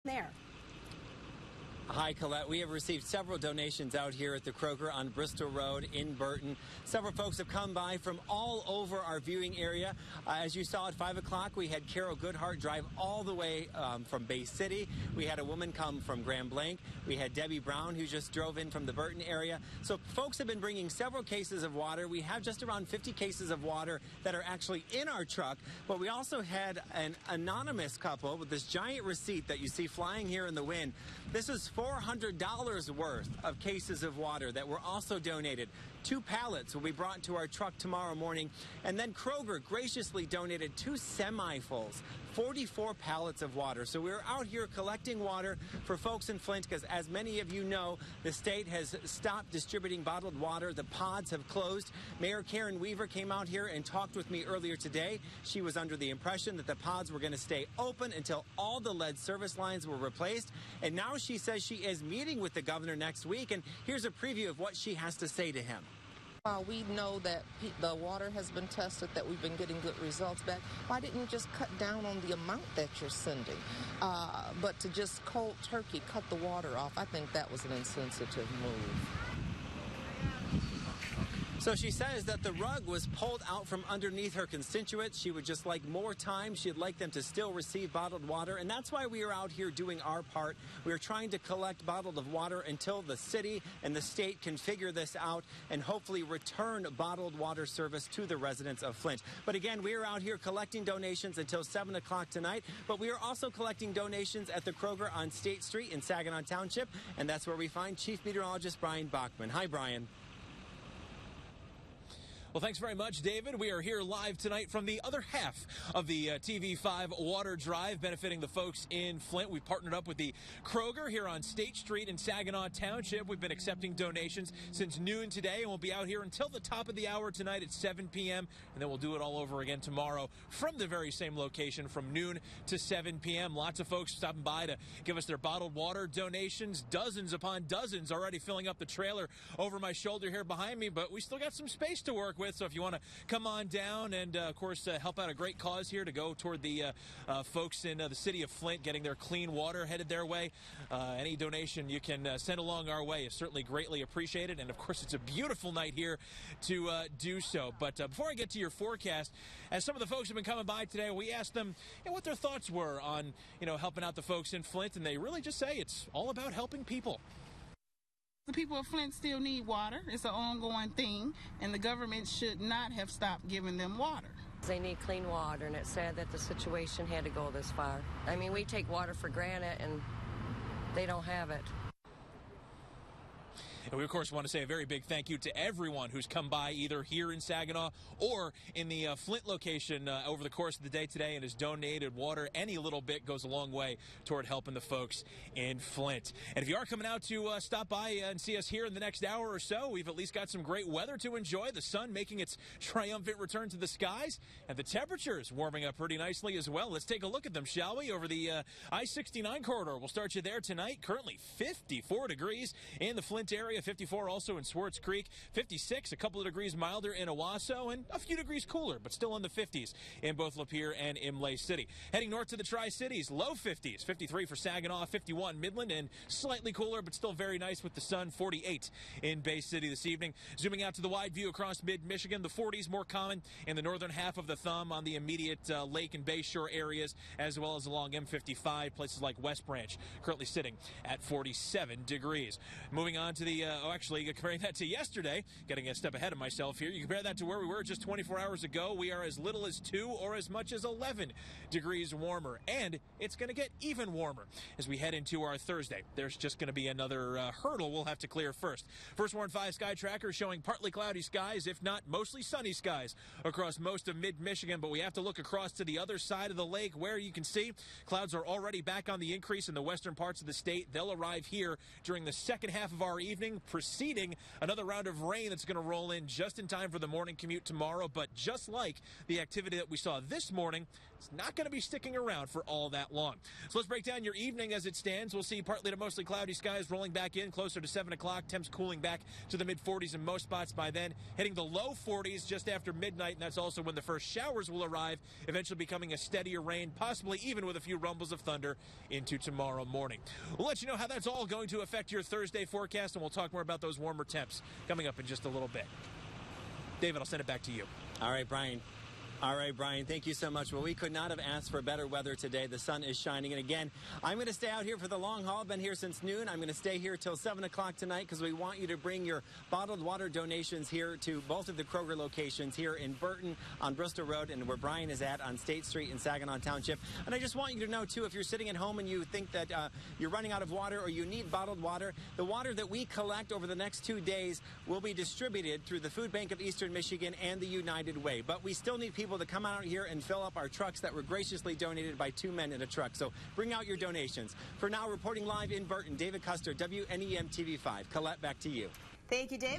there. Hi, Colette. We have received several donations out here at the Kroger on Bristol Road in Burton. Several folks have come by from all over our viewing area. As you saw at 5 o'clock, we had Carol Goodhart drive all the way from Bay City. We had a woman come from Grand Blanc. We had Debbie Brown, who just drove in from the Burton area. So folks have been bringing several cases of water. We have just around 50 cases of water that are actually in our truck. But we also had an anonymous couple with this giant receipt that you see flying here in the wind. This is $400 worth of cases of water that were also donated. 2 pallets will be brought to our truck tomorrow morning. And then Kroger graciously donated 2 semi-fulls, 44 pallets of water. So we're out here collecting water for folks in Flint because, as many of you know, the state has stopped distributing bottled water. The pods have closed. Mayor Karen Weaver came out here and talked with me earlier today. She was under the impression that the pods were going to stay open until all the lead service lines were replaced. And now she says she is meeting with the governor next week. And here's a preview of what she has to say to him. We know that the water has been tested, that we've been getting good results back. Why didn't you just cut down on the amount that you're sending? But to just cold turkey cut the water off, I think that was an insensitive move. So she says that the rug was pulled out from underneath her constituents. She would just like more time. She'd like them to still receive bottled water. And that's why we are out here doing our part. We are trying to collect bottled water until the city and the state can figure this out and hopefully return bottled water service to the residents of Flint. But again, we are out here collecting donations until 7 o'clock tonight. But we are also collecting donations at the Kroger on State Street in Saginaw Township. And that's where we find Chief Meteorologist Brian Bachman. Hi, Brian. Well, thanks very much, David. We are here live tonight from the other half of the TV5 water drive, benefiting the folks in Flint. We've partnered up with the Kroger here on State Street in Saginaw Township. We've been accepting donations since noon today, and we'll be out here until the top of the hour tonight at 7 p.m., and then we'll do it all over again tomorrow from the very same location from noon to 7 p.m. Lots of folks stopping by to give us their bottled water donations, dozens upon dozens already filling up the trailer over my shoulder here behind me, but we still got some space to work with. So if you want to come on down and, of course, help out a great cause here to go toward the folks in the city of Flint getting their clean water headed their way, any donation you can send along our way is certainly greatly appreciated. And, of course, it's a beautiful night here to do so. But before I get to your forecast, as some of the folks have been coming by today, we asked them what their thoughts were on, helping out the folks in Flint. And they really just say it's all about helping people. The people of Flint still need water. It's an ongoing thing, and the government should not have stopped giving them water. They need clean water, and it's sad that the situation had to go this far. I mean, we take water for granted, and they don't have it. And we, of course, want to say a very big thank you to everyone who's come by either here in Saginaw or in the Flint location over the course of the day today and has donated water. Any little bit goes a long way toward helping the folks in Flint. And if you are coming out to stop by and see us here in the next hour or so, we've at least got some great weather to enjoy. The sun making its triumphant return to the skies, and the temperatures warming up pretty nicely as well. Let's take a look at them, shall we? Over the I-69 corridor, we'll start you there tonight. Currently 54 degrees in the Flint area. 54 also in Swartz Creek, 56, a couple of degrees milder in Owasso, and a few degrees cooler, but still in the 50s in both Lapeer and Imlay City. Heading north to the Tri-Cities, low 50s, 53 for Saginaw, 51 Midland, and slightly cooler, but still very nice with the sun, 48 in Bay City this evening. Zooming out to the wide view across mid-Michigan, the 40s more common in the northern half of the thumb on the immediate lake and bay shore areas, as well as along M55, places like West Branch, currently sitting at 47 degrees. Moving on to the actually, comparing that to yesterday, getting a step ahead of myself here, you compare that to where we were just 24 hours ago, we are as little as 2 or as much as 11 degrees warmer, and it's going to get even warmer as we head into our Thursday. There's just going to be another hurdle we'll have to clear first. First Warn 5 Sky Tracker showing partly cloudy skies, if not mostly sunny skies across most of mid-Michigan, but we have to look across to the other side of the lake where you can see clouds are already back on the increase in the western parts of the state. They'll arrive here during the second half of our evening. morning, preceding another round of rain that's going to roll in just in time for the morning commute tomorrow. But just like the activity that we saw this morning, it's not going to be sticking around for all that long. So let's break down your evening as it stands. We'll see partly to mostly cloudy skies rolling back in closer to 7 o'clock. Temps cooling back to the mid-40s in most spots by then, hitting the low 40s just after midnight, and that's also when the first showers will arrive, eventually becoming a steadier rain, possibly even with a few rumbles of thunder into tomorrow morning. We'll let you know how that's all going to affect your Thursday forecast, and we'll talk more about those warmer temps coming up in just a little bit. David, I'll send it back to you. All right, Brian. Thank you so much. Well, we could not have asked for better weather today. The sun is shining. And again, I'm going to stay out here for the long haul. I've been here since noon. I'm going to stay here till 7 o'clock tonight because we want you to bring your bottled water donations here to both of the Kroger locations here in Burton on Bristol Road and where Brian is at on State Street in Saginaw Township. And I just want you to know, too, if you're sitting at home and you think that you're running out of water or you need bottled water, the water that we collect over the next 2 days will be distributed through the Food Bank of Eastern Michigan and the United Way. But we still need people to come out here and fill up our trucks that were graciously donated by 2 men in a truck. So bring out your donations. For now, reporting live in Burton, David Custer, WNEM TV5. Colette, back to you. Thank you, David.